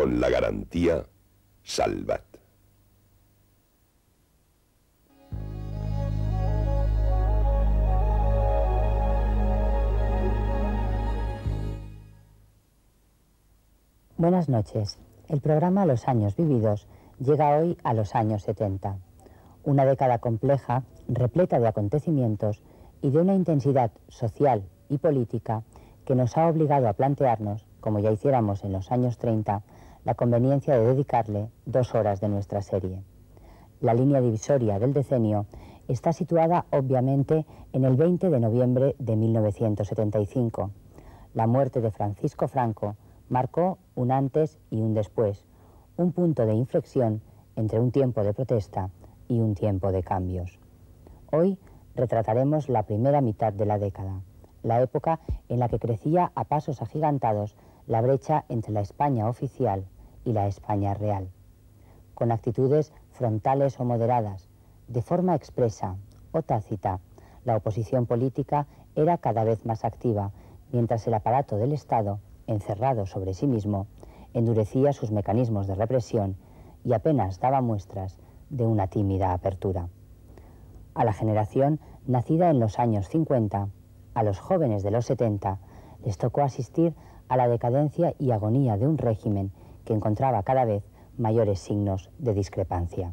con la garantía Salvat. Buenas noches. El programa Los años vividos llega hoy a los años 70. Una década compleja, repleta de acontecimientos y de una intensidad social y política que nos ha obligado a plantearnos, como ya hiciéramos en los años 30, la conveniencia de dedicarle 2 horas de nuestra serie. La línea divisoria del decenio está situada obviamente en el 20 de noviembre de 1975. La muerte de Francisco Franco marcó un antes y un después, un punto de inflexión entre un tiempo de protesta y un tiempo de cambios. Hoy retrataremos la primera mitad de la década, la época en la que crecía a pasos agigantados la brecha entre la España oficial y la España real. Con actitudes frontales o moderadas, de forma expresa o tácita, la oposición política era cada vez más activa, mientras el aparato del Estado, encerrado sobre sí mismo, endurecía sus mecanismos de represión y apenas daba muestras de una tímida apertura. A la generación nacida en los años 50, a los jóvenes de los 70, les tocó asistir a la decadencia y agonía de un régimen que encontraba cada vez mayores signos de discrepancia.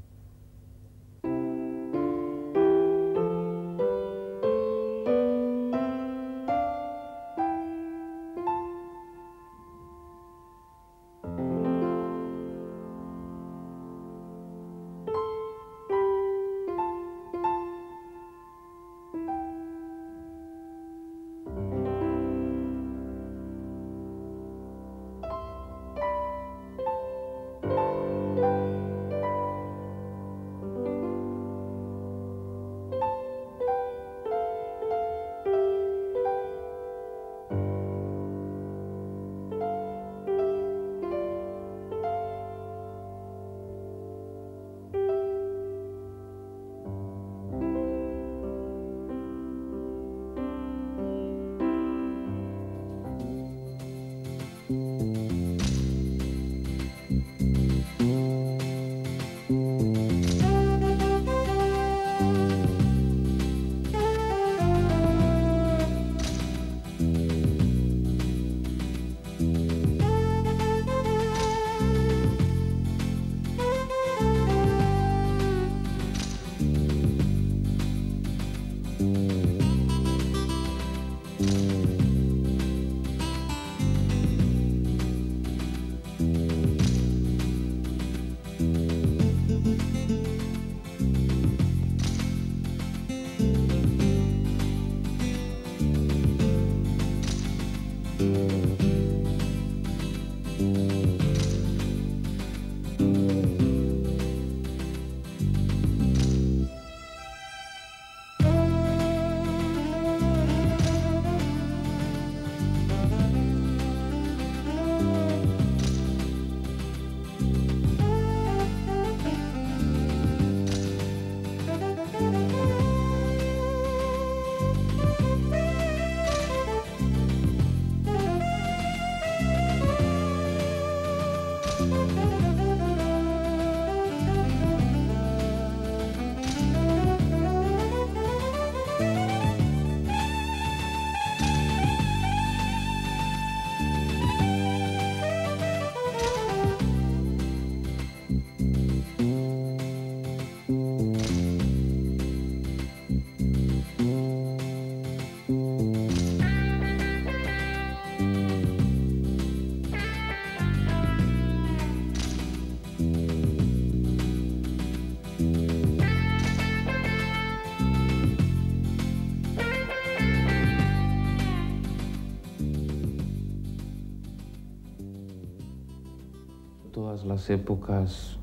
Todas las épocas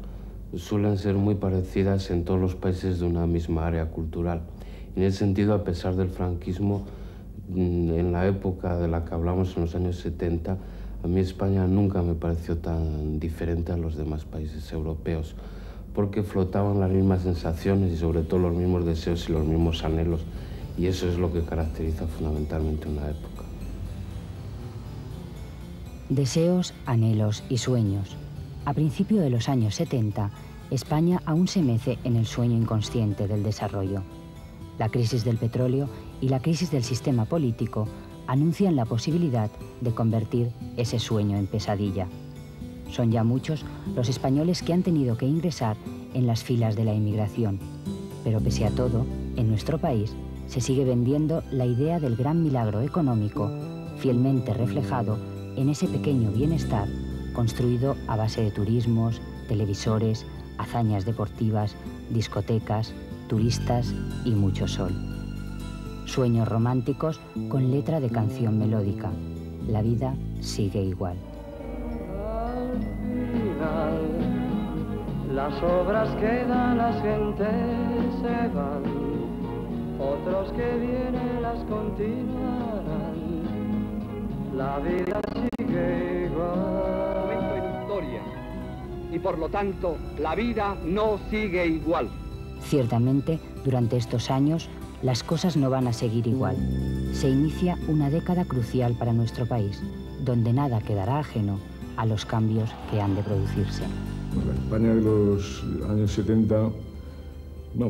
suelen ser muy parecidas en todos los países de una misma área cultural. En ese sentido, a pesar del franquismo, en la época de la que hablamos, en los años 70, a mí España nunca me pareció tan diferente a los demás países europeos, porque flotaban las mismas sensaciones y sobre todo los mismos deseos y los mismos anhelos, y eso es lo que caracteriza fundamentalmente una época. Deseos, anhelos y sueños. A principios de los años 70, España aún se mece en el sueño inconsciente del desarrollo. La crisis del petróleo y la crisis del sistema político anuncian la posibilidad de convertir ese sueño en pesadilla. Son ya muchos los españoles que han tenido que ingresar en las filas de la inmigración. Pero pese a todo, en nuestro país se sigue vendiendo la idea del gran milagro económico, fielmente reflejado en ese pequeño bienestar construido a base de turismos, televisores, hazañas deportivas, discotecas, turistas y mucho sol. Sueños románticos con letra de canción melódica. La vida sigue igual. Al final, las obras quedan, las gentes se van, otros que vienen las continuarán. La vida sigue igual. Momento en historia. Y por lo tanto, la vida no sigue igual. Ciertamente, durante estos años, las cosas no van a seguir igual. Se inicia una década crucial para nuestro país, donde nada quedará ajeno a los cambios que han de producirse. Pues la España de los años 70,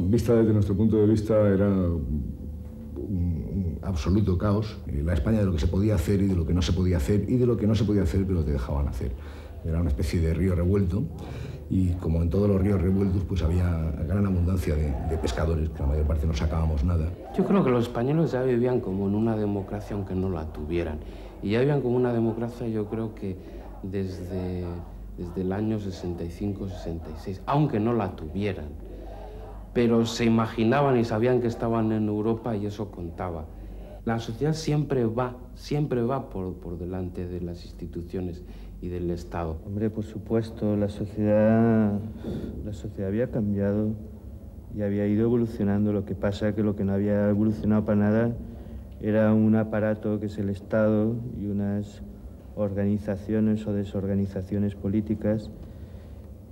vista desde nuestro punto de vista, era un absoluto caos. La España de lo que se podía hacer y de lo que no se podía hacer, y de lo que no se podía hacer pero te dejaban hacer. Era una especie de río revuelto, y como en todos los ríos revueltos, pues había gran abundancia de pescadores, que la mayor parte no sacábamos nada. Yo creo que los españoles ya vivían como en una democracia aunque no la tuvieran. Y ya vivían como una democracia, yo creo que desde el año 65-66, aunque no la tuvieran. Pero se imaginaban y sabían que estaban en Europa y eso contaba. La sociedad siempre va por delante de las instituciones y del Estado. Hombre, por supuesto, la sociedad había cambiado y había ido evolucionando. Lo que pasa es que lo que no había evolucionado para nada era un aparato que es el Estado y unas organizaciones o desorganizaciones políticas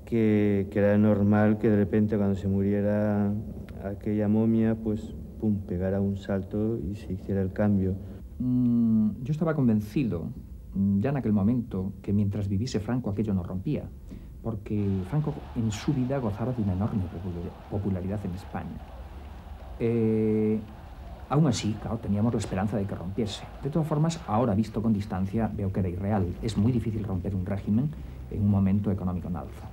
que era normal que de repente cuando se muriera aquella momia, pues pum, pegara un salto y se hiciera el cambio. Yo estaba convencido ya en aquel momento que mientras viviese Franco aquello no rompía, porque Franco en su vida gozaba de una enorme popularidad en España. Aún así, claro, teníamos la esperanza de que rompiese. De todas formas, ahora visto con distancia, veo que era irreal. Es muy difícil romper un régimen en un momento económico en alza.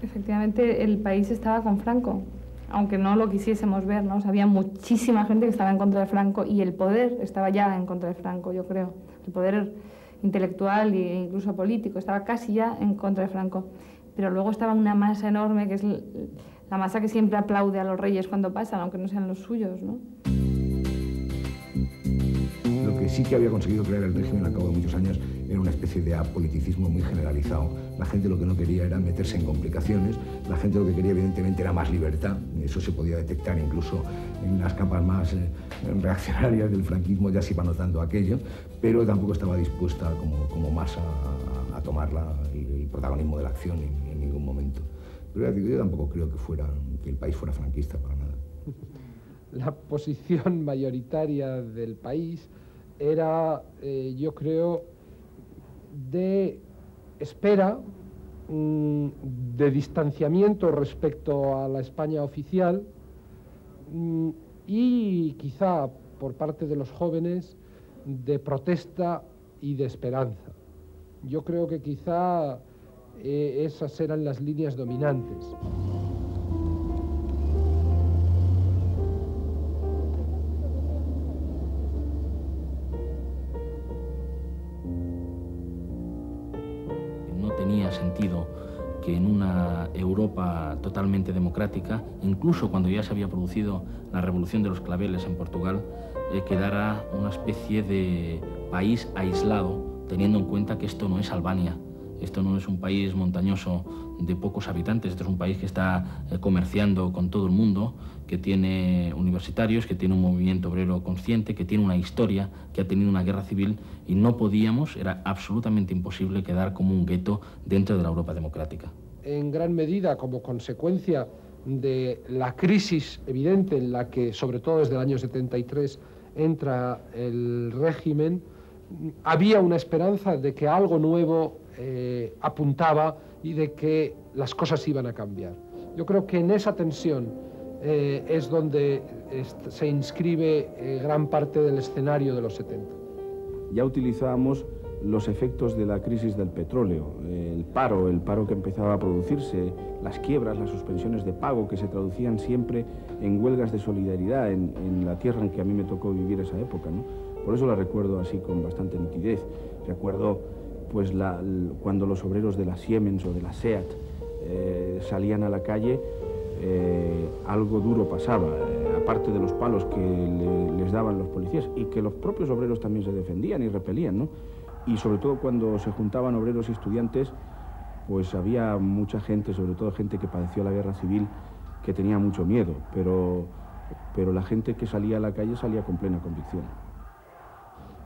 Efectivamente, el país estaba con Franco, aunque no lo quisiésemos ver, ¿no? O sea, había muchísima gente que estaba en contra de Franco y el poder estaba ya en contra de Franco, yo creo. El poder intelectual e incluso político estaba casi ya en contra de Franco. Pero luego estaba una masa enorme, que es la masa que siempre aplaude a los reyes cuando pasan, aunque no sean los suyos, ¿no? Lo que sí que había conseguido crear el régimen al cabo de muchos años era una especie de apoliticismo muy generalizado. La gente lo que no quería era meterse en complicaciones, la gente lo que quería evidentemente era más libertad. Eso se podía detectar incluso en las capas más reaccionarias del franquismo, ya se iba notando aquello, pero tampoco estaba dispuesta como masa a tomar el protagonismo de la acción en ningún momento. Pero ya digo, yo tampoco creo que el país fuera franquista para nada. La posición mayoritaria del país era, yo creo, de espera, de distanciamiento respecto a la España oficial y quizá por parte de los jóvenes de protesta y de esperanza. Yo creo que quizá esas eran las líneas dominantes. No tenía sentido que en una Europa totalmente democrática, incluso cuando ya se había producido la revolución de los claveles en Portugal, quedara una especie de país aislado, teniendo en cuenta que esto no es Albania. Esto no es un país montañoso de pocos habitantes, esto es un país que está comerciando con todo el mundo, que tiene universitarios, que tiene un movimiento obrero consciente, que tiene una historia, que ha tenido una guerra civil, y no podíamos, era absolutamente imposible quedar como un gueto dentro de la Europa democrática. En gran medida, como consecuencia de la crisis evidente en la que, sobre todo desde el año 73, entra el régimen, había una esperanza de que algo nuevo apuntaba y de que las cosas iban a cambiar. Yo creo que en esa tensión es donde se inscribe gran parte del escenario de los 70. Ya utilizábamos los efectos de la crisis del petróleo, el paro que empezaba a producirse, las quiebras, las suspensiones de pago que se traducían siempre en huelgas de solidaridad en la tierra en que a mí me tocó vivir esa época, ¿no? Por eso la recuerdo así con bastante nitidez. Recuerdo pues cuando los obreros de la Siemens o de la SEAT salían a la calle, algo duro pasaba, aparte de los palos que les daban los policías y que los propios obreros también se defendían y repelían, ¿no? Y sobre todo cuando se juntaban obreros y estudiantes, pues había mucha gente, sobre todo gente que padeció la guerra civil, que tenía mucho miedo, pero la gente que salía a la calle salía con plena convicción.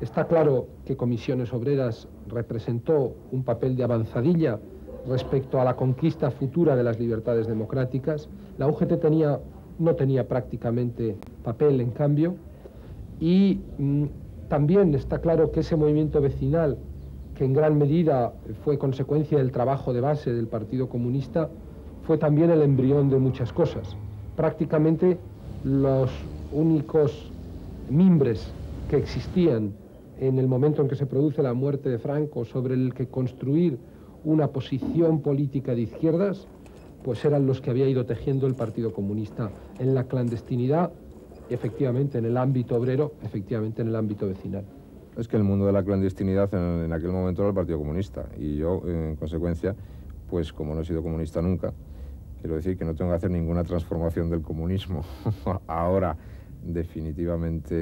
Está claro que Comisiones Obreras representó un papel de avanzadilla respecto a la conquista futura de las libertades democráticas. La UGT no tenía prácticamente papel, en cambio, y también está claro que ese movimiento vecinal, que en gran medida fue consecuencia del trabajo de base del Partido Comunista, fue también el embrión de muchas cosas. Prácticamente los únicos mimbres que existían en el momento en que se produce la muerte de Franco sobre el que construir una posición política de izquierdas, pues eran los que había ido tejiendo el Partido Comunista en la clandestinidad, efectivamente en el ámbito obrero, efectivamente en el ámbito vecinal. Es que el mundo de la clandestinidad en aquel momento era el Partido Comunista y yo, en consecuencia, pues como no he sido comunista nunca, quiero decir que no tengo que hacer ninguna transformación del comunismo ahora definitivamente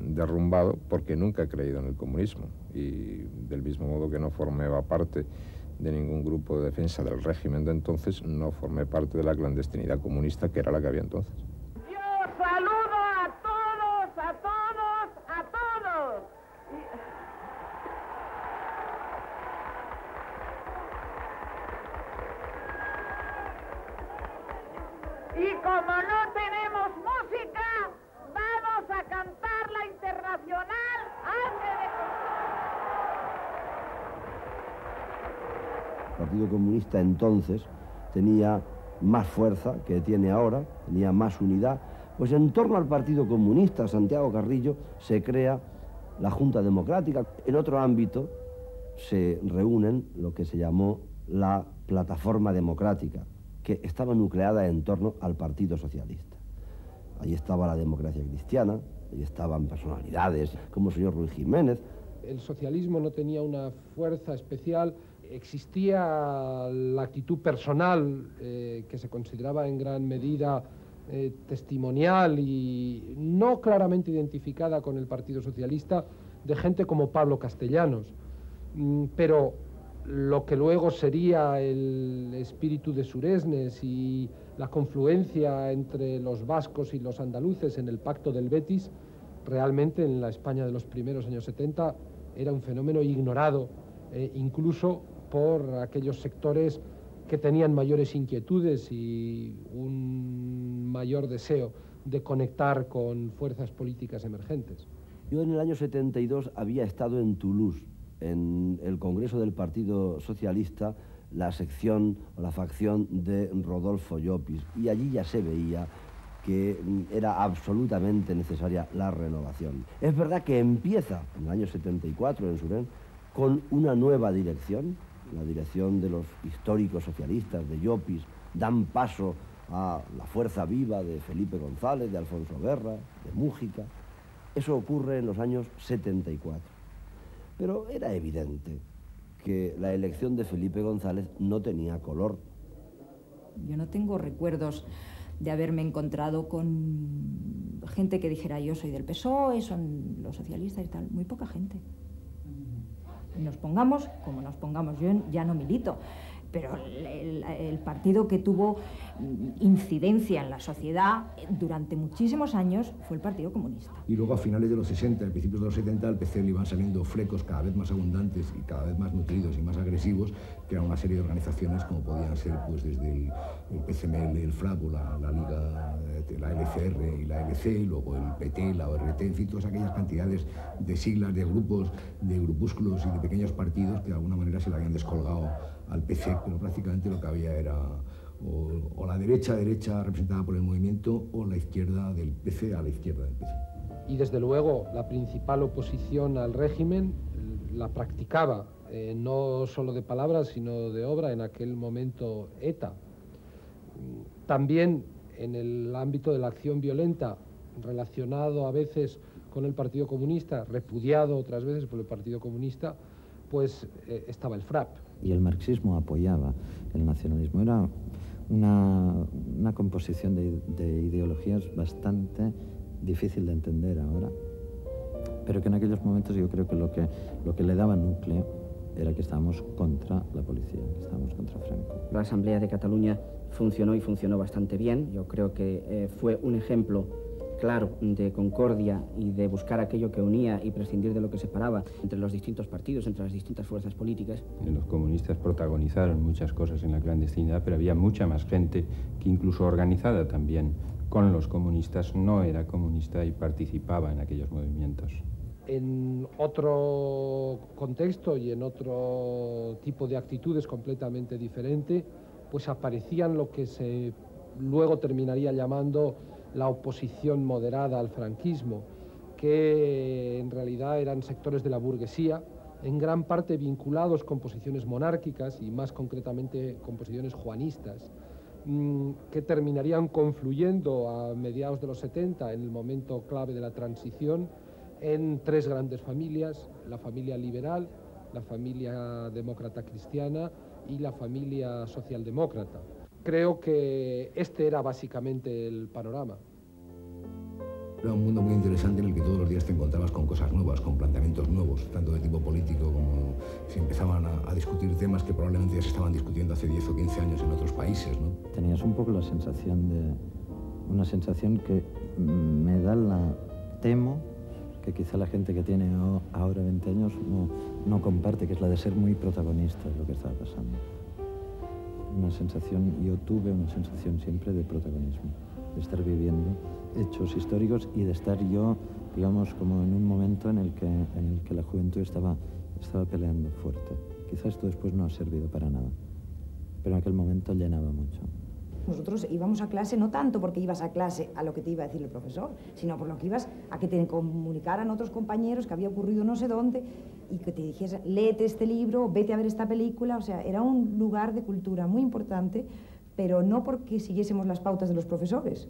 derrumbado, porque nunca he creído en el comunismo y del mismo modo que no formaba parte de ningún grupo de defensa del régimen de entonces, no formé parte de la clandestinidad comunista que era la que había entonces. Saludo a todos, a todos, a todos. Y como no tenemos música, vamos a cantar la Internacional antes de... El Partido Comunista entonces tenía más fuerza que tiene ahora, tenía más unidad, pues en torno al Partido Comunista, Santiago Carrillo, se crea la Junta Democrática. En otro ámbito se reúnen lo que se llamó la Plataforma Democrática, que estaba nucleada en torno al Partido Socialista. Allí estaba la democracia cristiana, allí estaban personalidades como el señor Ruiz Jiménez. El socialismo no tenía una fuerza especial. Existía la actitud personal que se consideraba en gran medida testimonial y no claramente identificada con el Partido Socialista, de gente como Pablo Castellanos. Pero lo que luego sería el espíritu de Suresnes y la confluencia entre los vascos y los andaluces en el Pacto del Betis, realmente en la España de los primeros años 70 era un fenómeno ignorado, incluso por aquellos sectores que tenían mayores inquietudes y un mayor deseo de conectar con fuerzas políticas emergentes. Yo en el año 72 había estado en Toulouse, en el Congreso del Partido Socialista, la sección o la facción de Rodolfo Llopis, y allí ya se veía que era absolutamente necesaria la renovación. Es verdad que empieza en el año 74 en Suresnes con una nueva dirección, la dirección de los históricos socialistas, de Llopis, dan paso a la fuerza viva de Felipe González, de Alfonso Guerra, de Mújica. Eso ocurre en los años 74. Pero era evidente que la elección de Felipe González no tenía color. Yo no tengo recuerdos de haberme encontrado con gente que dijera yo soy del PSOE, son los socialistas y tal. Muy poca gente. Nos pongamos como nos pongamos, yo ya no milito, pero el partido que tuvo incidencia en la sociedad durante muchísimos años fue el Partido Comunista. Y luego a finales de los 60, a principios de los 70, al PC le iban saliendo flecos cada vez más abundantes y cada vez más nutridos y más agresivos, que eran una serie de organizaciones como podían ser pues desde el PCML, el FRAP o la Liga la LCR y la LC, luego el PT, la ORT, en fin, todas aquellas cantidades de siglas, de grupos, de grupúsculos y de pequeños partidos que de alguna manera se le habían descolgado al PC, pero prácticamente lo que había era o la derecha representada por el movimiento o la izquierda del PC a la izquierda del PC. Y desde luego la principal oposición al régimen la practicaba, no solo de palabras, sino de obra, en aquel momento ETA. También en el ámbito de la acción violenta, relacionado a veces con el Partido Comunista, repudiado otras veces por el Partido Comunista, pues estaba el FRAP. Y el marxismo apoyaba el nacionalismo. Era una composición de ideologías bastante difícil de entender ahora, pero que en aquellos momentos yo creo que lo que le daba núcleo era que estábamos contra la policía, que estábamos contra Franco. La Asamblea de Cataluña funcionó y funcionó bastante bien. Yo creo que fue un ejemplo claro de concordia y de buscar aquello que unía y prescindir de lo que separaba entre los distintos partidos, entre las distintas fuerzas políticas. Los comunistas protagonizaron muchas cosas en la clandestinidad, pero había mucha más gente que incluso organizada también con los comunistas no era comunista y participaba en aquellos movimientos. En otro contexto y en otro tipo de actitudes completamente diferente, pues aparecían lo que se luego terminaría llamando la oposición moderada al franquismo, que en realidad eran sectores de la burguesía, en gran parte vinculados con posiciones monárquicas y más concretamente con posiciones juanistas, que terminarían confluyendo a mediados de los 70, en el momento clave de la transición, en tres grandes familias: la familia liberal, la familia demócrata cristiana y la familia socialdemócrata. Creo que este era básicamente el panorama. Era un mundo muy interesante en el que todos los días te encontrabas con cosas nuevas, con planteamientos nuevos, tanto de tipo político como se empezaban a discutir temas que probablemente ya se estaban discutiendo hace 10 o 15 años en otros países, ¿no? Tenías un poco la sensación una sensación que me da temo que quizá la gente que tiene ahora 20 años no comparte, que es la de ser muy protagonista de lo que estaba pasando. Una sensación, yo tuve una sensación siempre de protagonismo, de estar viviendo hechos históricos y de estar yo, digamos, como en un momento en el que la juventud estaba peleando fuerte. Quizá esto después no ha servido para nada, pero en aquel momento llenaba mucho. Nosotros íbamos a clase no tanto porque ibas a clase a lo que te iba a decir el profesor, sino por lo que ibas a que te comunicaran otros compañeros que había ocurrido no sé dónde y que te dijesen, léete este libro, vete a ver esta película. O sea, era un lugar de cultura muy importante, pero no porque siguiésemos las pautas de los profesores.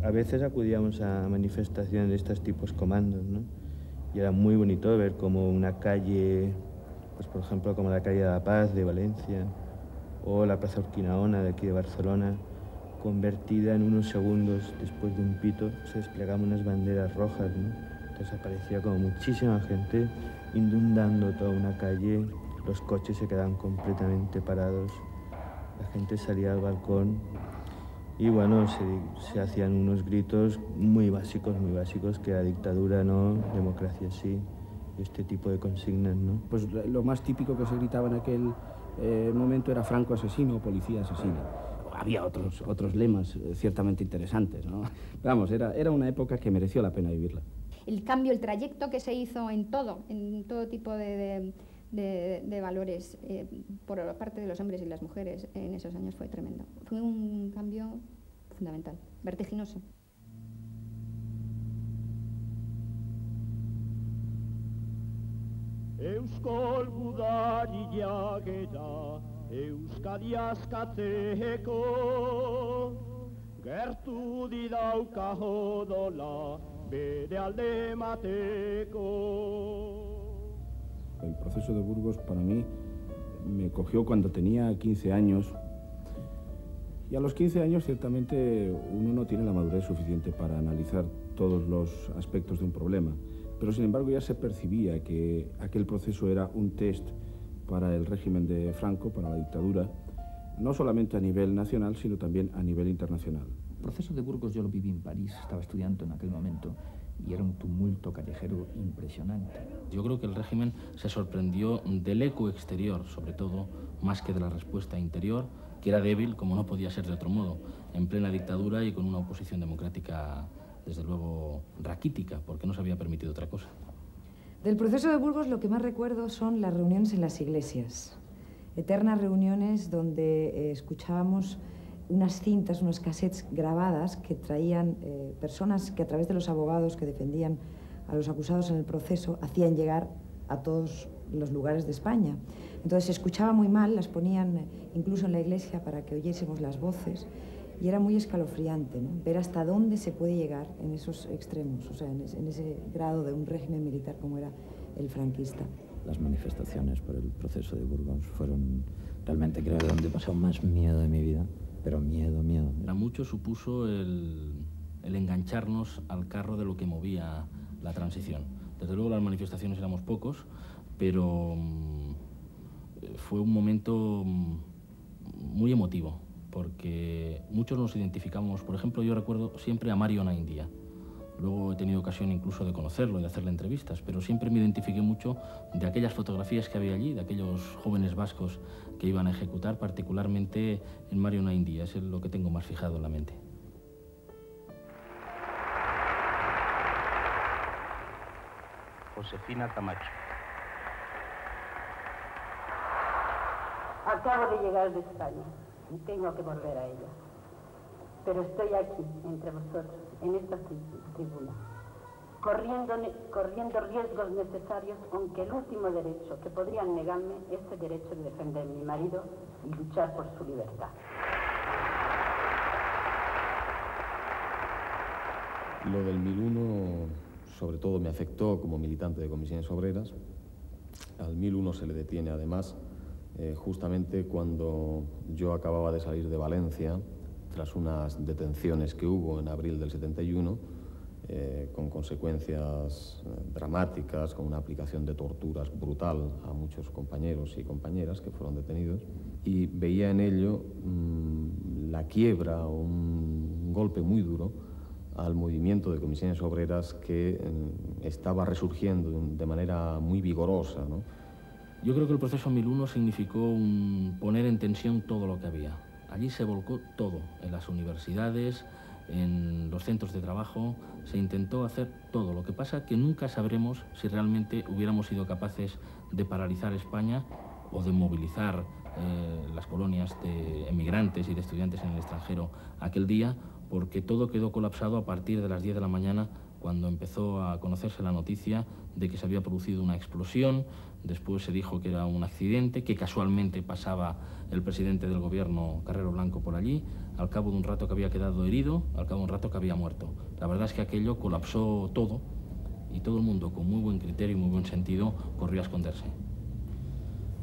A veces acudíamos a manifestaciones de estos tipos comandos, ¿no? Y era muy bonito ver como una calle, pues por ejemplo como la calle de la Paz de Valencia, o la Plaza Urquinaona de aquí de Barcelona, convertida en unos segundos después de un pito, se desplegaban unas banderas rojas, ¿no? Entonces aparecía como muchísima gente inundando toda una calle, los coches se quedaban completamente parados, la gente salía al balcón y bueno, se hacían unos gritos muy básicos, que la dictadura no, democracia sí, este tipo de consignas, ¿no? Pues lo más típico que se gritaba en aquel momento era Franco asesino, policía asesina. Había otros lemas ciertamente interesantes, ¿no? Vamos, era una época que mereció la pena vivirla. El cambio, el trayecto que se hizo en todo tipo de valores por parte de los hombres y las mujeres en esos años fue tremendo. Fue un cambio fundamental, vertiginoso. Euskal gudaria gera, Euskadi askatzeko, gertu didauka jodola, bere alde mateko. El proceso de Burgos para mí me cogió cuando tenía 15 años. Y a los 15 años ciertamente uno no tiene la madurez suficiente para analizar todos los aspectos de un problema. Pero sin embargo ya se percibía que aquel proceso era un test para el régimen de Franco, para la dictadura, no solamente a nivel nacional, sino también a nivel internacional. El proceso de Burgos yo lo viví en París, estaba estudiando en aquel momento, y era un tumulto callejero impresionante. Yo creo que el régimen se sorprendió del eco exterior, sobre todo, más que de la respuesta interior, que era débil, como no podía ser de otro modo, en plena dictadura y con una oposición democrática, desde luego, raquítica, porque no se había permitido otra cosa. Del proceso de Burgos lo que más recuerdo son las reuniones en las iglesias. Eternas reuniones donde escuchábamos unas cintas, unos cassettes grabadas que traían personas que a través de los abogados que defendían a los acusados en el proceso hacían llegar a todos los lugares de España. Entonces se escuchaba muy mal, las ponían incluso en la iglesia para que oyésemos las voces y era muy escalofriante, ¿no? Ver hasta dónde se puede llegar en esos extremos, o sea, en ese grado de un régimen militar como era el franquista. Las manifestaciones por el proceso de Burgos fueron realmente, creo, donde he pasado más miedo de mi vida, pero miedo. Para muchos supuso el engancharnos al carro de lo que movía la transición. Desde luego las manifestaciones éramos pocos, pero fue un momento muy emotivo, porque muchos nos identificamos. Por ejemplo, yo recuerdo siempre a Mario Naindia. Luego he tenido ocasión incluso de conocerlo y de hacerle entrevistas, pero siempre me identifiqué mucho de aquellas fotografías que había allí, de aquellos jóvenes vascos que iban a ejecutar, particularmente en Mario Naindia. Es lo que tengo más fijado en la mente. Josefina Camacho. Acabo de llegar de España y tengo que volver a ella. Pero estoy aquí, entre vosotros, en esta tribuna, corriendo riesgos necesarios, aunque el último derecho que podrían negarme es el derecho de defender a mi marido y luchar por su libertad. Lo del 1001, sobre todo, me afectó como militante de Comisiones Obreras. Al 1001 se le detiene, además, justamente cuando yo acababa de salir de Valencia, tras unas detenciones que hubo en abril del 71, con consecuencias dramáticas, con una aplicación de torturas brutal a muchos compañeros y compañeras que fueron detenidos, y veía en ello la quiebra o un golpe muy duro al movimiento de Comisiones Obreras que estaba resurgiendo de manera muy vigorosa, ¿no? Yo creo que el proceso 1001 significó poner en tensión todo lo que había. Allí se volcó todo, en las universidades, en los centros de trabajo, se intentó hacer todo. Lo que pasa es que nunca sabremos si realmente hubiéramos sido capaces de paralizar España o de movilizar las colonias de emigrantes y de estudiantes en el extranjero aquel día, porque todo quedó colapsado a partir de las 10 de la mañana, cuando empezó a conocerse la noticia de que se había producido una explosión. Después se dijo que era un accidente, que casualmente pasaba el presidente del gobierno, Carrero Blanco, por allí. Al cabo de un rato que había quedado herido, al cabo de un rato que había muerto. La verdad es que aquello colapsó todo y todo el mundo, con muy buen criterio y muy buen sentido, corrió a esconderse.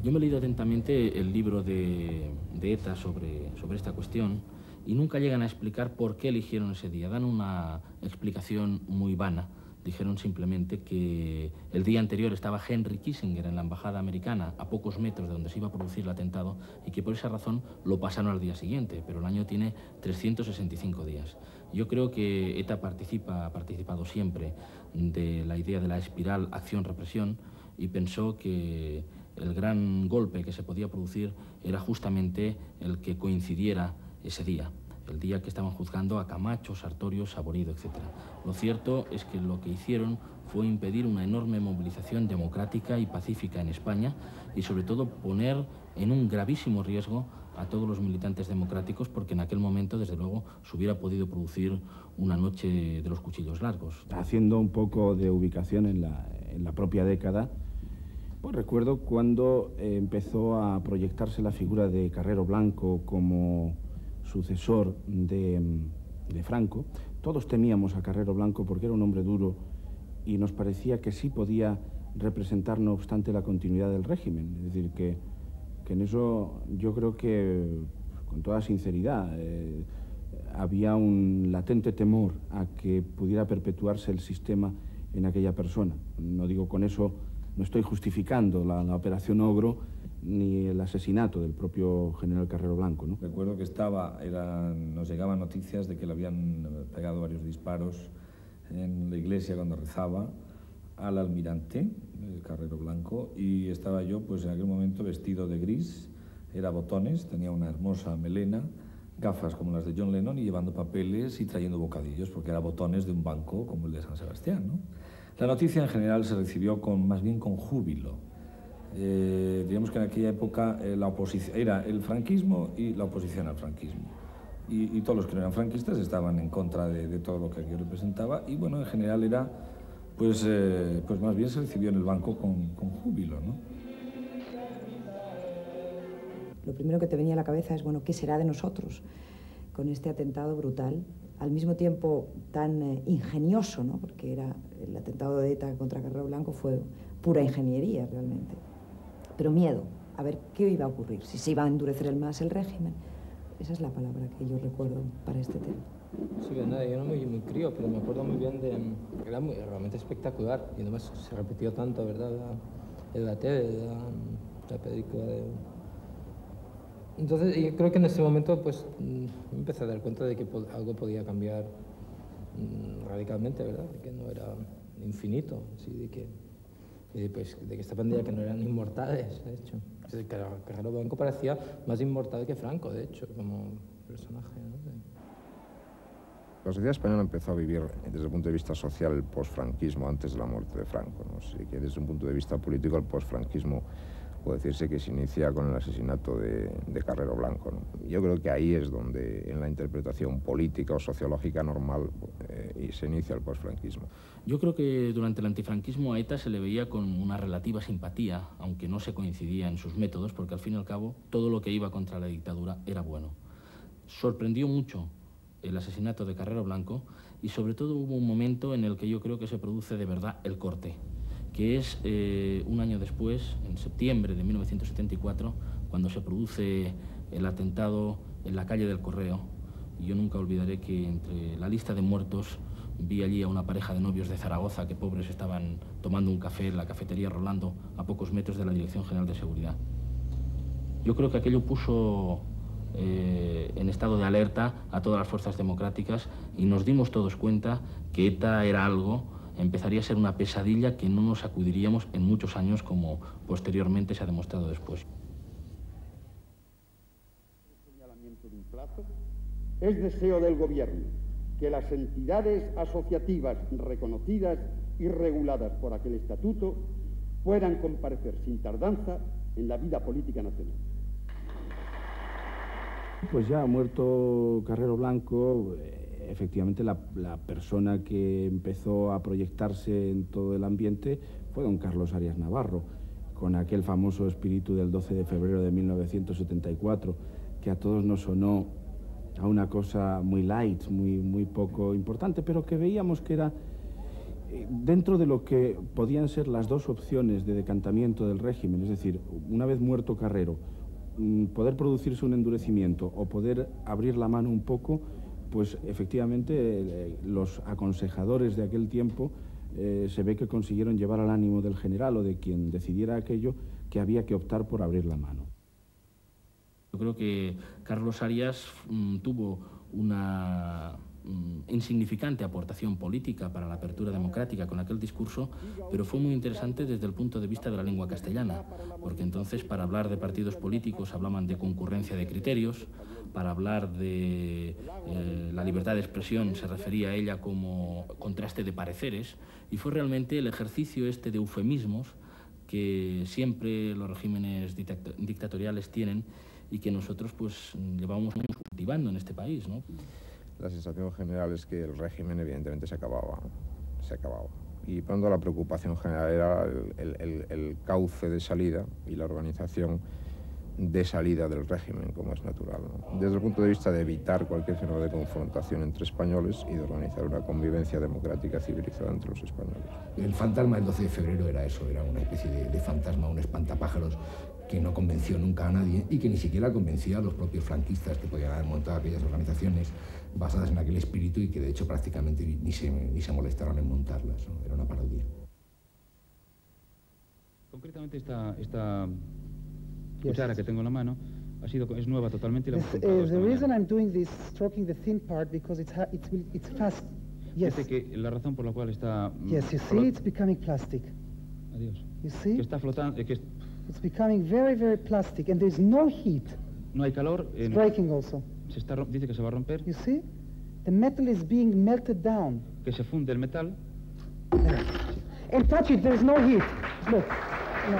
Yo me he leído atentamente el libro de ETA sobre esta cuestión y nunca llegan a explicar por qué eligieron ese día. Dan una explicación muy vana. Dijeron simplemente que el día anterior estaba Henry Kissinger en la embajada americana, a pocos metros de donde se iba a producir el atentado, y que por esa razón lo pasaron al día siguiente, pero el año tiene 365 días. Yo creo que ETA ha participado siempre de la idea de la espiral acción-represión y pensó que el gran golpe que se podía producir era justamente el que coincidiera ese día, el día que estaban juzgando a Camacho, Sartorio, Saborido, etc. Lo cierto es que lo que hicieron fue impedir una enorme movilización democrática y pacífica en España y sobre todo poner en un gravísimo riesgo a todos los militantes democráticos, porque en aquel momento, desde luego, se hubiera podido producir una noche de los cuchillos largos. Haciendo un poco de ubicación en la propia década, pues recuerdo cuando empezó a proyectarse la figura de Carrero Blanco como sucesor de Franco. Todos temíamos a Carrero Blanco porque era un hombre duro y nos parecía que sí podía representar, no obstante, la continuidad del régimen. Es decir, que en eso yo creo que, con toda sinceridad, había un latente temor a que pudiera perpetuarse el sistema en aquella persona. No digo con eso, no estoy justificando la operación Ogro, ni el asesinato del propio general Carrero Blanco, ¿no? Recuerdo que nos llegaban noticias de que le habían pegado varios disparos en la iglesia cuando rezaba al almirante, Carrero Blanco, y estaba yo pues en aquel momento vestido de gris, Era botones, tenía una hermosa melena, gafas como las de John Lennon y llevando papeles y trayendo bocadillos, porque era botones de un banco como el de San Sebastián, ¿no? La noticia en general se recibió más bien con júbilo. Digamos que en aquella época la oposición era el franquismo y la oposición al franquismo. Y todos los que no eran franquistas estaban en contra de todo lo que aquello representaba y bueno, en general era, pues más bien se recibió en el banco con júbilo, ¿no? Lo primero que te venía a la cabeza es, bueno, ¿qué será de nosotros con este atentado brutal? Al mismo tiempo tan ingenioso, ¿no? Porque era el atentado de ETA contra Carrero Blanco fue pura ingeniería realmente. Pero miedo, a ver qué iba a ocurrir, si se iba a endurecer más el régimen. Esa es la palabra que yo recuerdo para este tema. Sí, nada, yo no muy crío, pero me acuerdo muy bien de... Era realmente espectacular y además se repitió tanto, ¿verdad? En la tele, la película de... Entonces yo creo que en ese momento pues me empecé a dar cuenta de que algo podía cambiar radicalmente, ¿verdad? De que no era infinito, ¿sí? de que esta pandilla que no eran inmortales, de hecho. Carrero Blanco parecía más inmortal que Franco, de hecho, como personaje, ¿no? La sociedad española empezó a vivir, desde el punto de vista social, el posfranquismo antes de la muerte de Franco, ¿no? Así que desde un punto de vista político, el posfranquismo puede decirse que se inicia con el asesinato de Carrero Blanco, ¿no? Yo creo que ahí es donde, en la interpretación política o sociológica normal, se inicia el posfranquismo. Yo creo que durante el antifranquismo a ETA se le veía con una relativa simpatía, aunque no se coincidía en sus métodos, porque al fin y al cabo todo lo que iba contra la dictadura era bueno. Sorprendió mucho el asesinato de Carrero Blanco y sobre todo hubo un momento en el que yo creo que se produce de verdad el corte, que es un año después, en septiembre de 1974, cuando se produce el atentado en la calle del Correo. Y yo nunca olvidaré que entre la lista de muertos vi allí a una pareja de novios de Zaragoza que pobres estaban tomando un café en la cafetería Rolando a pocos metros de la Dirección General de Seguridad. Yo creo que aquello puso en estado de alerta a todas las fuerzas democráticas y nos dimos todos cuenta que ETA era algo, empezaría a ser una pesadilla que no nos sacudiríamos en muchos años como posteriormente se ha demostrado después. Señalamiento de un plazo. Es deseo del Gobierno que las entidades asociativas reconocidas y reguladas por aquel estatuto puedan comparecer sin tardanza en la vida política nacional. Pues ya ha muerto Carrero Blanco, efectivamente la persona que empezó a proyectarse en todo el ambiente fue don Carlos Arias Navarro, con aquel famoso espíritu del 12 de febrero de 1974, que a todos nos sonó a una cosa muy light, muy poco importante, pero que veíamos que era dentro de lo que podían ser las dos opciones de decantamiento del régimen, es decir, una vez muerto Carrero, poder producirse un endurecimiento o poder abrir la mano un poco, pues efectivamente los aconsejadores de aquel tiempo se ve que consiguieron llevar al ánimo del general o de quien decidiera aquello que había que optar por abrir la mano. Yo creo que Carlos Arias tuvo una insignificante aportación política para la apertura democrática con aquel discurso, pero fue muy interesante desde el punto de vista de la lengua castellana, porque entonces para hablar de partidos políticos hablaban de concurrencia de criterios, para hablar de la libertad de expresión se refería a ella como contraste de pareceres, y fue realmente el ejercicio este de eufemismos que siempre los regímenes dictatoriales tienen y que nosotros pues llevamos años cultivando en este país, ¿no? La sensación general es que el régimen evidentemente se acababa. Y pronto la preocupación general era el cauce de salida y la organización de salida del régimen, como es natural, ¿no? Desde el punto de vista de evitar cualquier fenómeno de confrontación entre españoles y de organizar una convivencia democrática civilizada entre los españoles. El fantasma del 12 de febrero era eso, era una especie de fantasma, un espantapájaros que no convenció nunca a nadie y que ni siquiera convencía a los propios franquistas que podían haber montado aquellas organizaciones basadas en aquel espíritu y que de hecho prácticamente ni se molestaron en montarlas, ¿no? Era una parodia. Concretamente esta cuchara que tengo en la mano es nueva totalmente y la hemos comprado esta mañana. The reason I'm doing this, stroking the thin part, because it's fast. Yes. Dice que la razón por la cual está... Yes, you see, it's becoming plastic. Adiós. You see? Que está flotando, It's becoming very, very plastic, and there's no heat. No hay calor. It's breaking also. Dice que se va a romper. You see? The metal is being melted down. Que se funde el metal. And touch it, there's no heat. Look. No.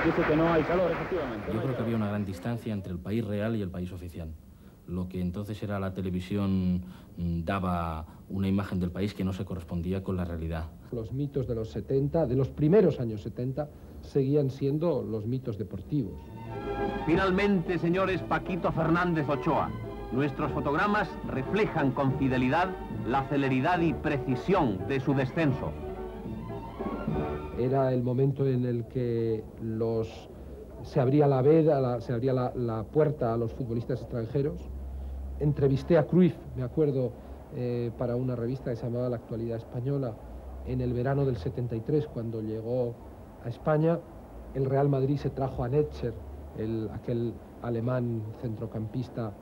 Dice que no hay calor, efectivamente. Yo creo que había una gran distancia entre el país real y el país oficial. Lo que entonces era la televisión daba una imagen del país que no se correspondía con la realidad. Los mitos de los 70, de los primeros años 70, seguían siendo los mitos deportivos. Finalmente, señores, Paquito Fernández Ochoa, nuestros fotogramas reflejan con fidelidad la celeridad y precisión de su descenso. Era el momento en el que se abría la veda, se abría la puerta a los futbolistas extranjeros. Entrevisté a Cruyff, me acuerdo, para una revista que se llamaba La Actualidad Española, en el verano del 73, cuando llegó a España. El Real Madrid se trajo a Netscher, aquel alemán centrocampista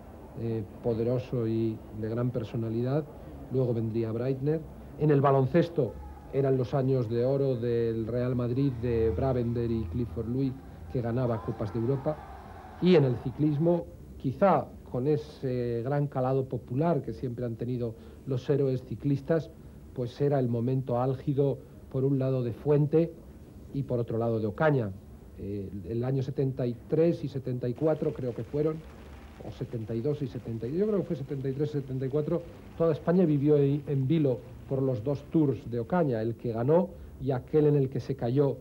poderoso y de gran personalidad. Luego vendría Breitner. En el baloncesto eran los años de oro del Real Madrid, de Bravender y Clifford Louis, que ganaba Copas de Europa. Y en el ciclismo, quizá con ese gran calado popular que siempre han tenido los héroes ciclistas, pues era el momento álgido, por un lado de Fuente y por otro lado de Ocaña. El año 73 y 74 creo que fueron, o 72 y 72, yo creo que fue 73 y 74, toda España vivió en vilo por los dos tours de Ocaña, el que ganó y aquel en el que se cayó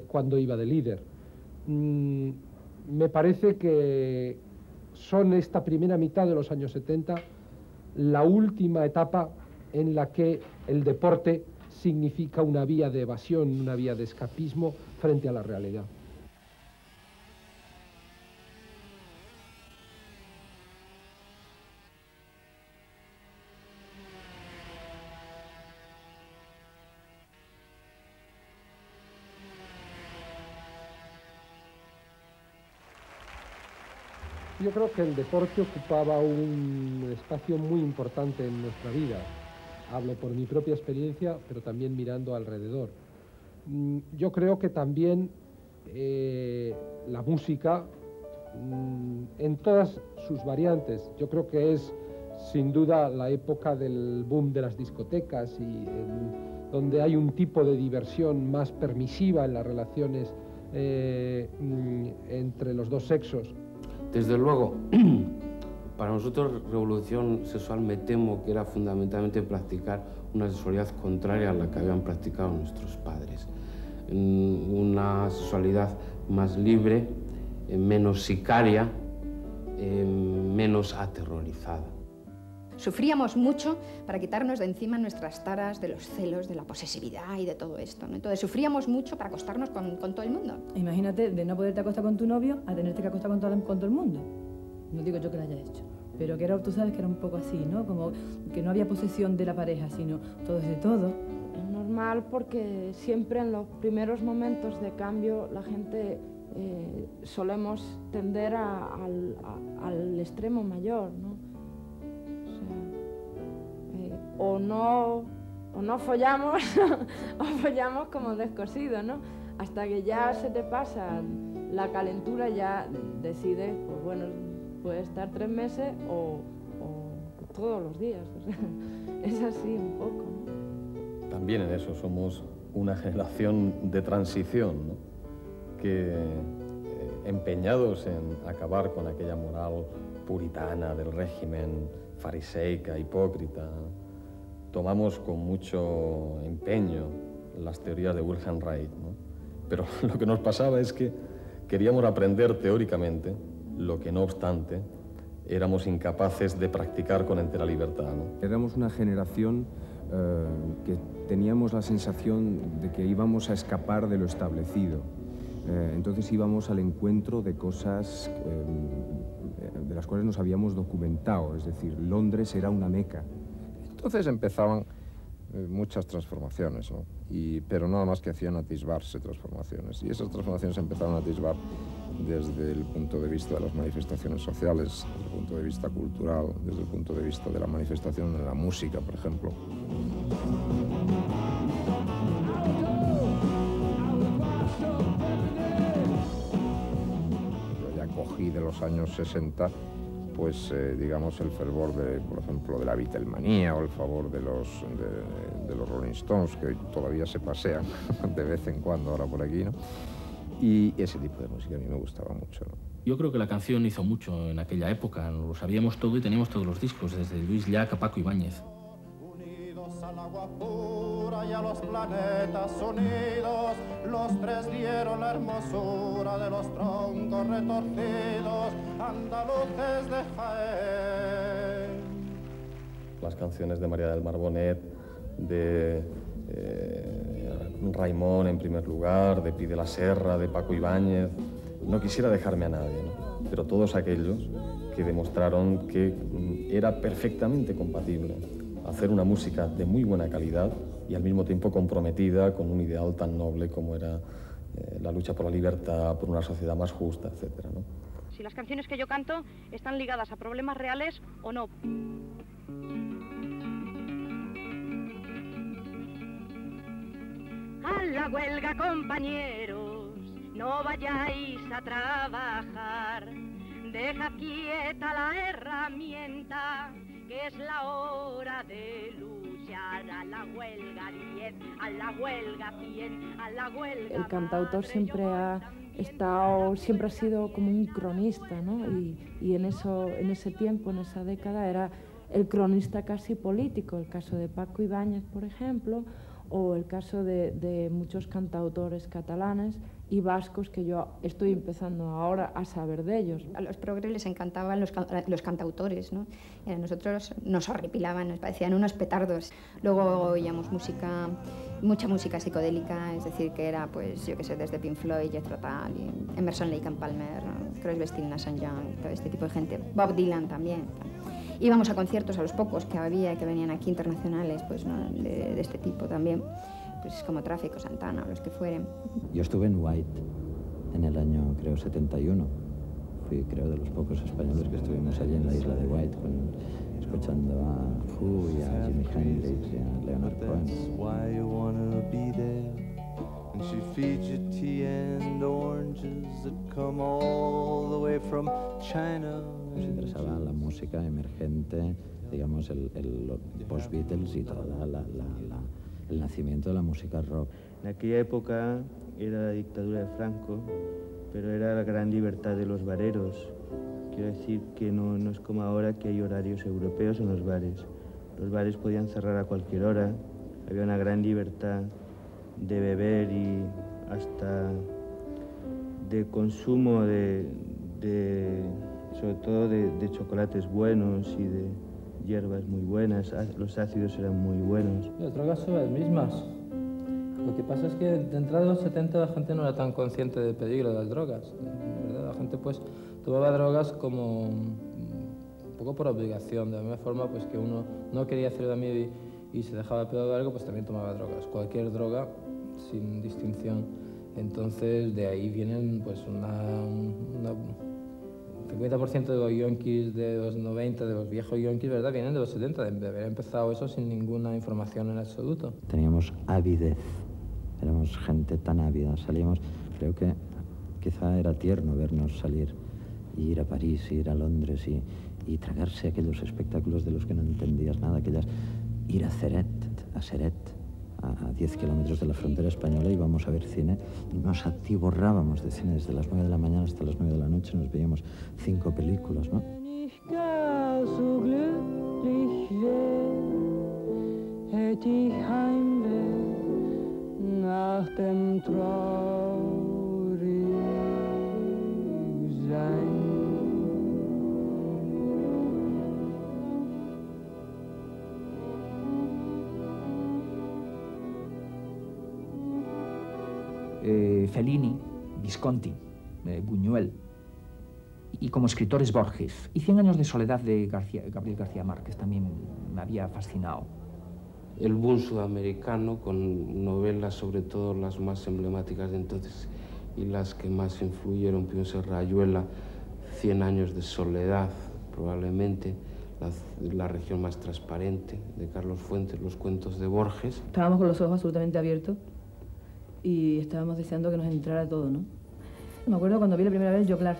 cuando iba de líder. Me parece que son esta primera mitad de los años 70 la última etapa en la que el deporte significa una vía de evasión, una vía de escapismo frente a la realidad. Yo creo que el deporte ocupaba un espacio muy importante en nuestra vida. Hablo por mi propia experiencia, pero también mirando alrededor. Yo creo que también la música, en todas sus variantes, yo creo que es sin duda la época del boom de las discotecas y donde hay un tipo de diversión más permisiva en las relaciones entre los dos sexos. Desde luego, para nosotros revolución sexual me temo que era fundamentalmente practicar una sexualidad contraria a la que habían practicado nuestros padres. Una sexualidad más libre, menos sicaria, menos aterrorizada. Sufríamos mucho para quitarnos de encima nuestras taras de los celos, de la posesividad y de todo esto, ¿no? Entonces sufríamos mucho para acostarnos con todo el mundo. Imagínate de no poderte acostar con tu novio a tenerte que acostar con todo el mundo. No digo yo que lo haya hecho, pero que era, tú sabes que era un poco así, ¿no? Como que no había posesión de la pareja, sino todo es de todo. Es normal porque siempre en los primeros momentos de cambio la gente solemos tender al extremo mayor, ¿no? O no follamos o follamos como descosidos, ¿no? Hasta que ya se te pasa la calentura, ya decides, pues bueno, puede estar 3 meses o todos los días. O sea, es así un poco, ¿no? También en eso somos una generación de transición, ¿no? Que empeñados en acabar con aquella moral puritana del régimen, fariseica, hipócrita, tomamos con mucho empeño las teorías de Wilhelm Reich, ¿no? Pero lo que nos pasaba es que queríamos aprender teóricamente lo que, no obstante, éramos incapaces de practicar con entera libertad, ¿no? Éramos una generación que teníamos la sensación de que íbamos a escapar de lo establecido. Entonces íbamos al encuentro de cosas de las cuales nos habíamos documentado, es decir, Londres era una meca. Entonces empezaban muchas transformaciones, ¿no? Pero nada más que hacían atisbarse transformaciones. Y esas transformaciones empezaron a atisbar desde el punto de vista de las manifestaciones sociales, desde el punto de vista cultural, desde el punto de vista de la manifestación de la música, por ejemplo. los años 60, pues digamos el fervor de, por ejemplo, de la Beatlemanía o el favor de los Rolling Stones, que todavía se pasean de vez en cuando ahora por aquí, ¿no? Y ese tipo de música a mí me gustaba mucho, ¿no? Yo creo que la canción hizo mucho en aquella época, lo sabíamos todo y teníamos todos los discos, desde Luis Llach a Paco Ibáñez. Unidos al agua pura y a los planetas unidos, los tres dieron la hermosura de los troncos retorcidos, andaluces de Jaén. Las canciones de María del Mar Bonet, de Raimón en primer lugar, de Pi de la Serra, de Paco Ibáñez. No quisiera dejarme a nadie, ¿no? Pero todos aquellos que demostraron que era perfectamente compatible hacer una música de muy buena calidad y al mismo tiempo comprometida con un ideal tan noble como era la lucha por la libertad, por una sociedad más justa, etcétera, ¿no? Si las canciones que yo canto están ligadas a problemas reales o no. A la huelga, compañeros, no vayáis a trabajar. Deja quieta la herramienta, que es la hora de luchar. A la huelga 10, a la huelga 100, a la huelga... El cantautor siempre ha sido como un cronista, ¿no? Y en ese tiempo, en esa década, era el cronista casi político. El caso de Paco Ibáñez, por ejemplo, o el caso de muchos cantautores catalanes y vascos que yo estoy empezando ahora a saber de ellos. A los progres les encantaban los cantautores, ¿no? A nosotros nos horripilaban, nos parecían unos petardos. Luego oíamos mucha música psicodélica, es decir, que era, pues, yo qué sé, desde Pink Floyd, Jethro Tull, Emerson, Lake and Palmer, Crosby, Stills, Nash & Young, todo este tipo de gente. Bob Dylan también. Íbamos a conciertos, a los pocos que había, que venían aquí internacionales, pues, ¿no? de este tipo también, pues como Tráfico, Santana, o los que fueren. Yo estuve en White en el año, creo, 71. Fui, creo, de los pocos españoles que estuvimos allí en la isla de White, escuchando a Who y a Jimi Hendrix y a Leonard Cohen. And she feeds you tea and oranges that come all the way from China. Nos interesaba la música emergente, digamos, el post-Beatles y todo el nacimiento de la música rock. En aquella época era la dictadura de Franco, pero era la gran libertad de los bareros. Quiero decir que no es como ahora que hay horarios europeos en los bares. Los bares podían cerrar a cualquier hora, había una gran libertad de beber y hasta de consumo sobre todo de chocolates buenos y de hierbas muy buenas. Los ácidos eran muy buenos. Las drogas son las mismas. Lo que pasa es que de entrada de los 70 la gente no era tan consciente del peligro de las drogas. ¿Verdad? La gente pues tomaba drogas como un poco por obligación, de la misma forma pues que uno no quería hacer daño y se dejaba el pelo largo, pues también tomaba drogas. Cualquier droga sin distinción. Entonces de ahí vienen pues un 50% de los yonkis de los 90, de los viejos yonkis, ¿verdad? Vienen de los 70, de haber empezado eso sin ninguna información en absoluto. Teníamos avidez, éramos gente tan ávida, salíamos, creo que quizá era tierno vernos salir y ir a París, ir a Londres y tragarse aquellos espectáculos de los que no entendías nada, ir a Ceret, a 10 kilómetros de la frontera española, íbamos a ver cine y nos atiborrábamos de cine desde las 9 de la mañana hasta las 9 de la noche, nos veíamos 5 películas, ¿no? Fellini, Visconti, Buñuel y como escritores Borges. Y 100 años de soledad de Gabriel García Márquez también me había fascinado. El boom sudamericano con novelas, sobre todo las más emblemáticas de entonces y las que más influyeron, pienso Rayuela, 100 años de soledad, probablemente, la región más transparente de Carlos Fuentes, los cuentos de Borges. Estábamos con los ojos absolutamente abiertos y estábamos deseando que nos entrara todo, ¿no? Me acuerdo cuando vi la primera vez Joglar.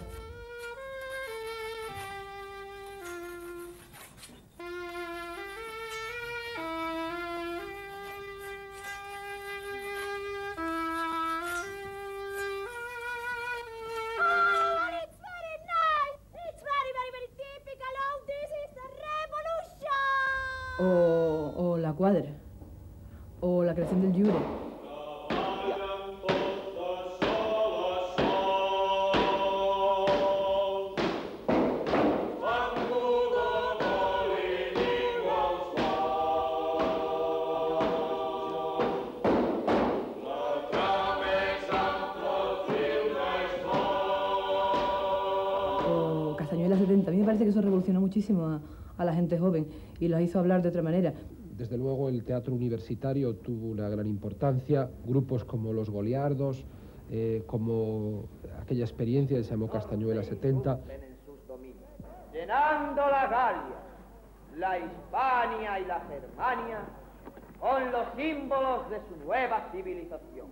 o la cuadra, o la creación del Jure. O Castañuela 70. A mí me parece que eso revolucionó muchísimo a la gente joven y los hizo hablar de otra manera. Desde luego el teatro universitario tuvo una gran importancia, grupos como los Goliardos, como aquella experiencia que se llamó Castañuela 70. Llenando la Galia, la Hispania y la Germania con los símbolos de su nueva civilización.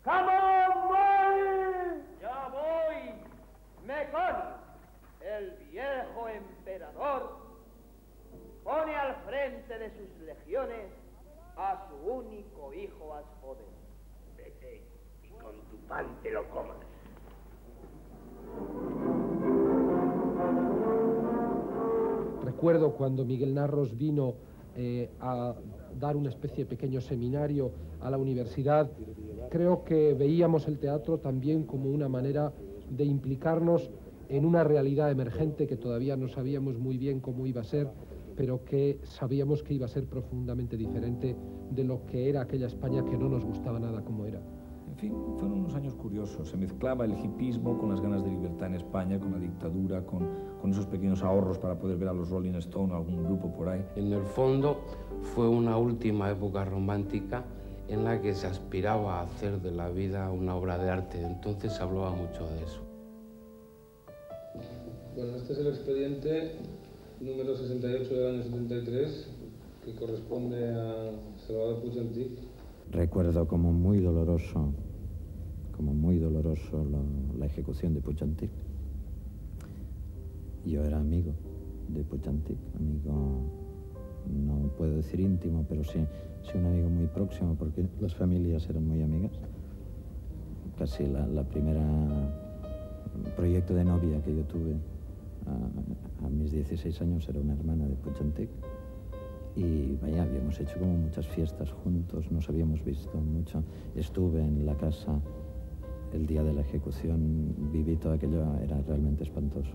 ¡Come on, boy! ¡Ya voy! Meconio, el viejo emperador, pone al frente de sus legiones a su único hijo Asfodel. Vete y con tu pan te lo comas. Recuerdo cuando Miguel Narros vino a dar una especie de pequeño seminario a la universidad, creo que veíamos el teatro también como una manera de implicarnos en una realidad emergente que todavía no sabíamos muy bien cómo iba a ser, pero que sabíamos que iba a ser profundamente diferente de lo que era aquella España que no nos gustaba nada como era. En fin, fueron unos años curiosos. Se mezclaba el hipismo con las ganas de libertad en España, con la dictadura, con esos pequeños ahorros para poder ver a los Rolling Stones, algún grupo por ahí. En el fondo fue una última época romántica en la que se aspiraba a hacer de la vida una obra de arte. Entonces se hablaba mucho de eso. Bueno, este es el expediente número 68 del año 73, que corresponde a Salvador Puig Antich. Recuerdo como muy doloroso la ejecución de Puig Antich. Yo era amigo de Puig Antich, amigo, no puedo decir íntimo, pero sí un amigo muy próximo, porque las familias eran muy amigas. Casi la primera proyecto de novia que yo tuve a mis 16 años era una hermana de Puig Antich. Y vaya, habíamos hecho como muchas fiestas juntos, nos habíamos visto mucho. Estuve en la casa el día de la ejecución, viví todo aquello, era realmente espantoso,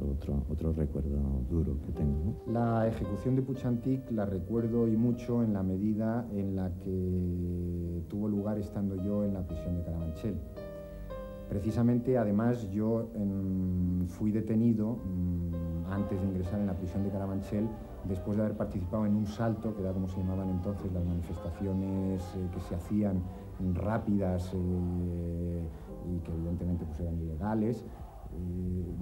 otro recuerdo duro que tengo, ¿no? La ejecución de Puig Antich la recuerdo y mucho en la medida en la que tuvo lugar estando yo en la prisión de Carabanchel. Precisamente, además, yo fui detenido antes de ingresar en la prisión de Carabanchel, después de haber participado en un salto, que era como se llamaban entonces las manifestaciones que se hacían rápidas y que evidentemente pues, eran ilegales.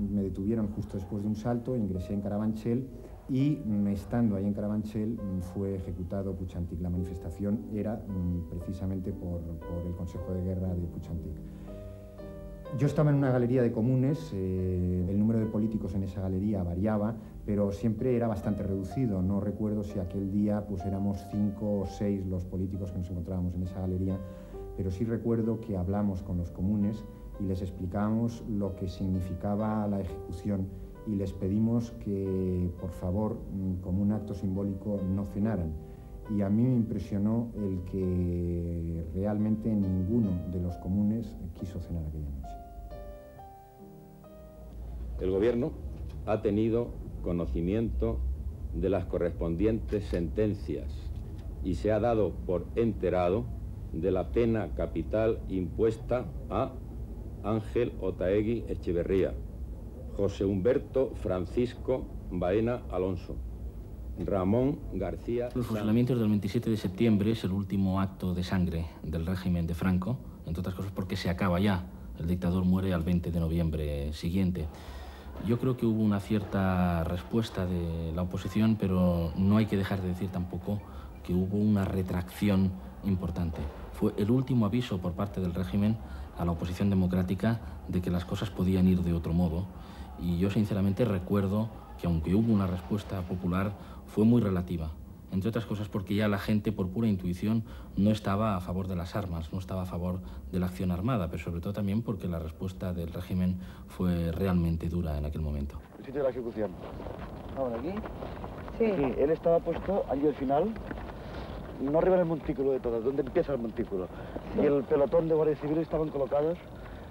Me detuvieron justo después de un salto, ingresé en Carabanchel y estando ahí en Carabanchel fue ejecutado Puig Antich. La manifestación era precisamente por el Consejo de Guerra de Puig Antich. Yo estaba en una galería de comunes, el número de políticos en esa galería variaba, pero siempre era bastante reducido. No recuerdo si aquel día pues éramos 5 o 6 los políticos que nos encontrábamos en esa galería, pero sí recuerdo que hablamos con los comunes y les explicábamos lo que significaba la ejecución y les pedimos que, por favor, como un acto simbólico, no cenaran. Y a mí me impresionó el que realmente ninguno de los comunes quiso cenar aquella noche. El gobierno ha tenido conocimiento de las correspondientes sentencias y se ha dado por enterado de la pena capital impuesta a Ángel Otaegui Echeverría, José Humberto Francisco Baena Alonso, Ramón García... Los fusilamientos del 27 de septiembre es el último acto de sangre del régimen de Franco, entre otras cosas porque se acaba ya. El dictador muere al 20 de noviembre siguiente. Yo creo que hubo una cierta respuesta de la oposición, pero no hay que dejar de decir tampoco que hubo una retracción importante. Fue el último aviso por parte del régimen a la oposición democrática de que las cosas podían ir de otro modo. Y yo sinceramente recuerdo que aunque hubo una respuesta popular, fue muy relativa. Entre otras cosas porque ya la gente, por pura intuición, no estaba a favor de las armas, no estaba a favor de la acción armada, pero sobre todo también porque la respuesta del régimen fue realmente dura en aquel momento. El sitio de la ejecución. Vamos aquí. Sí. Aquí, él estaba puesto allí al final, no arriba del montículo de todas, donde empieza el montículo. Y el pelotón de guardias civiles estaban colocados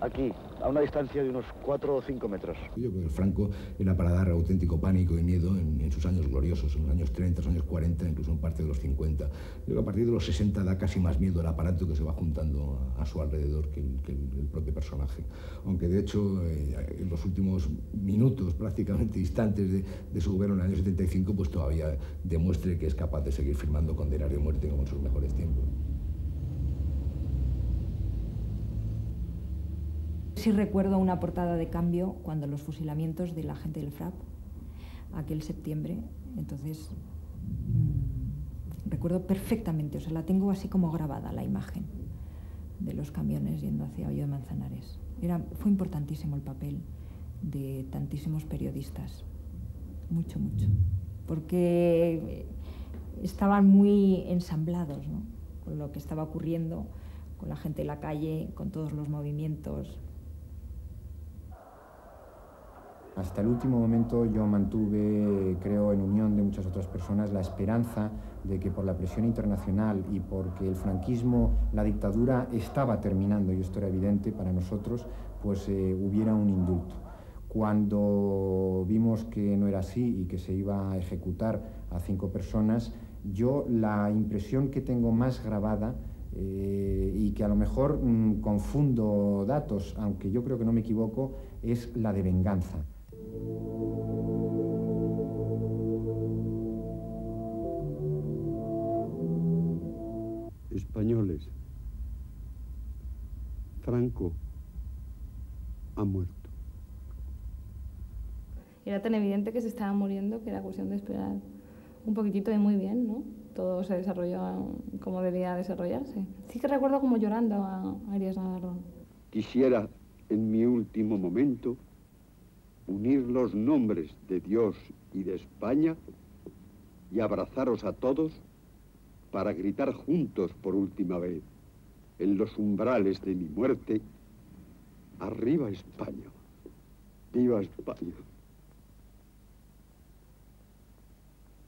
aquí, a una distancia de unos 4 o 5 metros. Yo creo que Franco era para dar auténtico pánico y miedo en sus años gloriosos, en los años 30, los años 40, incluso en parte de los 50. Yo creo que a partir de los 60 da casi más miedo el aparato que se va juntando a su alrededor que el propio personaje. Aunque de hecho en los últimos minutos, prácticamente instantes de su gobierno en el año 75, pues todavía demuestre que es capaz de seguir firmando condenas de muerte como en sus mejores tiempos. Sí recuerdo una portada de Cambio cuando los fusilamientos de la gente del FRAP, aquel septiembre. Entonces, recuerdo perfectamente, o sea, la tengo así como grabada, la imagen de los camiones yendo hacia Hoyo de Manzanares. Fue importantísimo el papel de tantísimos periodistas, mucho, mucho, porque estaban muy ensamblados, ¿no?, con lo que estaba ocurriendo, con la gente en la calle, con todos los movimientos. Hasta el último momento yo mantuve, creo, en unión de muchas otras personas, la esperanza de que por la presión internacional y porque el franquismo, la dictadura estaba terminando, y esto era evidente para nosotros, pues hubiera un indulto. Cuando vimos que no era así y que se iba a ejecutar a 5 personas, yo la impresión que tengo más grabada, y que a lo mejor confundo datos, aunque yo creo que no me equivoco, es la de venganza. Españoles, Franco ha muerto. Era tan evidente que se estaba muriendo que era cuestión de esperar un poquitito y muy bien, ¿no? Todo se desarrolló como debía desarrollarse. Sí que recuerdo como llorando a Arias Navarro. Quisiera, en mi último momento, unir los nombres de Dios y de España y abrazaros a todos para gritar juntos por última vez, en los umbrales de mi muerte, ¡arriba España! ¡Viva España!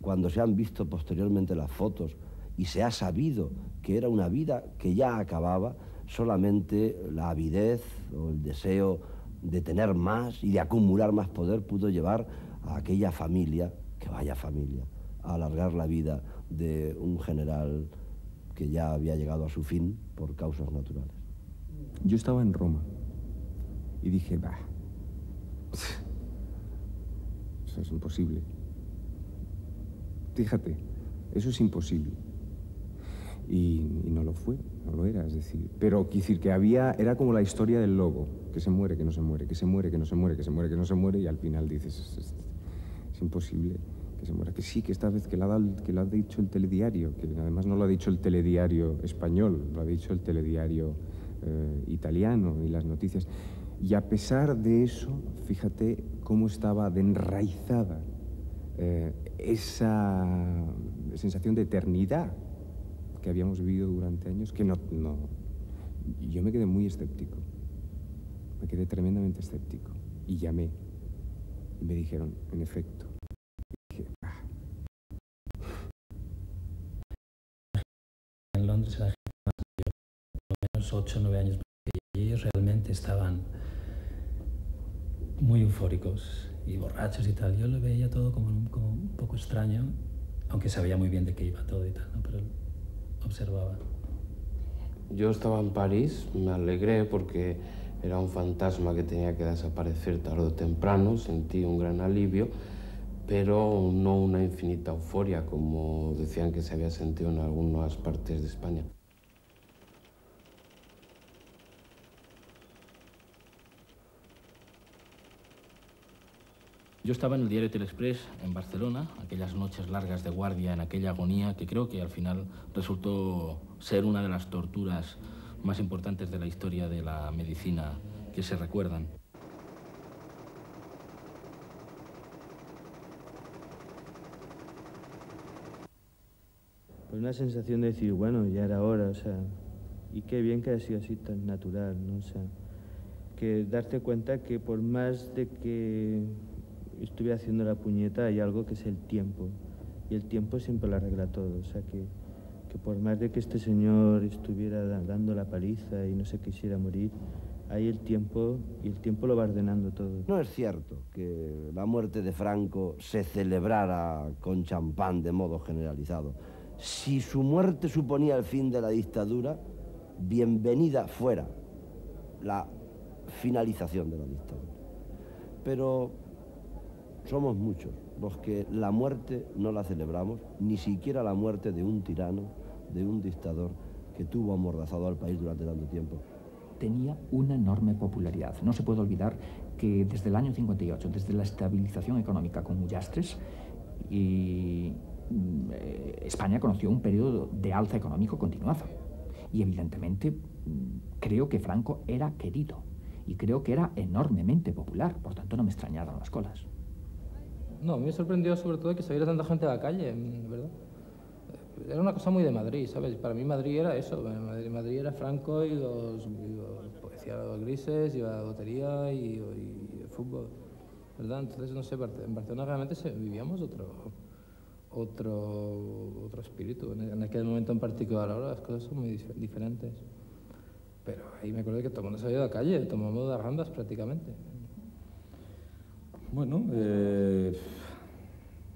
Cuando se han visto posteriormente las fotos y se ha sabido que era una vida que ya acababa, solamente la avidez o el deseo de tener más y de acumular más poder pudo llevar a aquella familia, que vaya familia, a alargar la vida de un general que ya había llegado a su fin por causas naturales. Yo estaba en Roma y dije, bah, eso es imposible. Fíjate, eso es imposible. Y no lo fue, no lo era, es decir. Pero quiero decir que era como la historia del lobo, que se muere, que no se muere, que se muere, que no se muere, que se muere, que no se muere, y al final dices, es imposible que se muera. Que sí, que esta vez que lo ha dicho el telediario, que además no lo ha dicho el telediario español, lo ha dicho el telediario italiano y las noticias. Y a pesar de eso, fíjate cómo estaba de enraizada esa sensación de eternidad que habíamos vivido durante años, que no. Yo me quedé muy escéptico. Me quedé tremendamente escéptico. Y llamé. Y me dijeron, en efecto. Y dije, En Londres era gente más mayor, por lo menos 8 o 9 años más que yo, y ellos realmente estaban muy eufóricos y borrachos y tal. Yo lo veía todo como un poco extraño, aunque sabía muy bien de qué iba todo y tal, ¿no? Pero observaba. Yo estaba en París, me alegré porque era un fantasma que tenía que desaparecer tarde o temprano, sentí un gran alivio, pero no una infinita euforia como decían que se había sentido en algunas partes de España. Yo estaba en el diario Telexpress en Barcelona, aquellas noches largas de guardia, en aquella agonía que creo que al final resultó ser una de las torturas más importantes de la historia de la medicina que se recuerdan. Pues una sensación de decir, bueno, ya era hora, o sea, y qué bien que haya sido así tan natural, ¿no? O sea, que darte cuenta que por más de que estuve haciendo la puñeta, hay algo que es el tiempo. y el tiempo siempre lo arregla todo. O sea que por más de que este señor estuviera dando la paliza y no se quisiera morir, hay el tiempo, y el tiempo lo va ordenando todo. No es cierto que la muerte de Franco se celebrara con champán de modo generalizado. Si su muerte suponía el fin de la dictadura, bienvenida fuera la finalización de la dictadura. Pero somos muchos los que la muerte no la celebramos, ni siquiera la muerte de un tirano, de un dictador que tuvo amordazado al país durante tanto tiempo. Tenía una enorme popularidad. No se puede olvidar que desde el año 58, desde la estabilización económica con Ullastres, España conoció un periodo de alza económico continuado. Y evidentemente creo que Franco era querido y creo que era enormemente popular, por tanto no me extrañaron las colas. No, a mí me sorprendió sobre todo que saliera tanta gente a la calle, ¿verdad? Era una cosa muy de Madrid, ¿sabes? Para mí Madrid era eso, Madrid era Franco y los grises, y la lotería y el fútbol, ¿verdad? Entonces, no sé, en Barcelona realmente vivíamos otro espíritu. En aquel momento en particular, ahora las cosas son muy diferentes. Pero ahí me acuerdo que todo el mundo salió a la calle, tomamos las randas prácticamente. Bueno,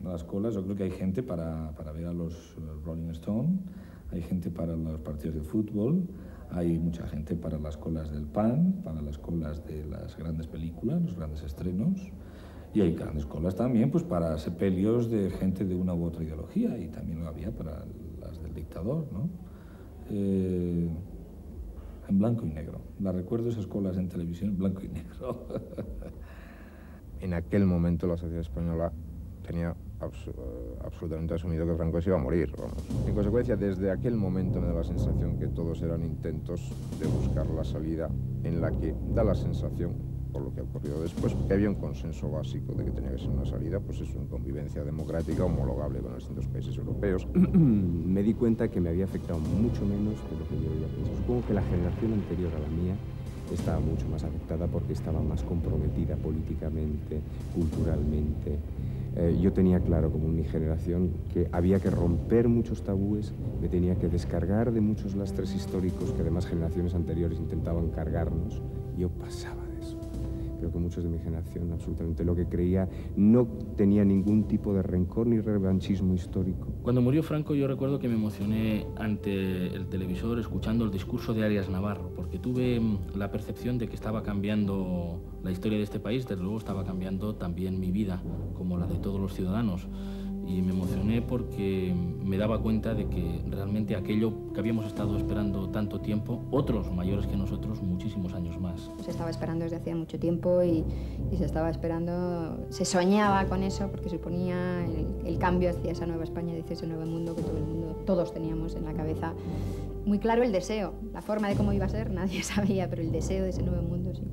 las colas, yo creo que hay gente para ver a los Rolling Stones, hay gente para los partidos de fútbol, hay mucha gente para las colas del pan, para las colas de las grandes películas, los grandes estrenos, y hay grandes colas también pues para sepelios de gente de una u otra ideología, y también lo había para las del dictador, ¿no? En blanco y negro. La recuerdo esas colas en televisión en blanco y negro. En aquel momento la sociedad española tenía absolutamente asumido que Franco se iba a morir, vamos. En consecuencia, desde aquel momento me da la sensación que todos eran intentos de buscar la salida, en la que da la sensación, por lo que ha ocurrido después, que había un consenso básico de que tenía que ser una salida, pues eso, en convivencia democrática homologable con los distintos países europeos. Me di cuenta que me había afectado mucho menos de lo que yo había pensado. Supongo que la generación anterior a la mía estaba mucho más afectada porque estaba más comprometida políticamente, culturalmente. Yo tenía claro, como en mi generación, que había que romper muchos tabúes, me tenía que descargar de muchos lastres históricos que además generaciones anteriores intentaban cargarnos. Yo pasaba de eso. Creo que muchos de mi generación, absolutamente lo que creía, no tenía ningún tipo de rencor ni revanchismo histórico. Cuando murió Franco, yo recuerdo que me emocioné ante el televisor escuchando el discurso de Arias Navarro, porque tuve la percepción de que estaba cambiando la historia de este país, desde luego estaba cambiando también mi vida, como la de todos los ciudadanos. Y me emocioné porque me daba cuenta de que realmente aquello que habíamos estado esperando tanto tiempo, otros mayores que nosotros, muchísimos años más. Se estaba esperando desde hacía mucho tiempo y se estaba esperando, se soñaba con eso porque suponía el cambio hacia esa nueva España, hacia ese nuevo mundo que todos teníamos en la cabeza. Muy claro el deseo, la forma de cómo iba a ser nadie sabía, pero el deseo de ese nuevo mundo sí.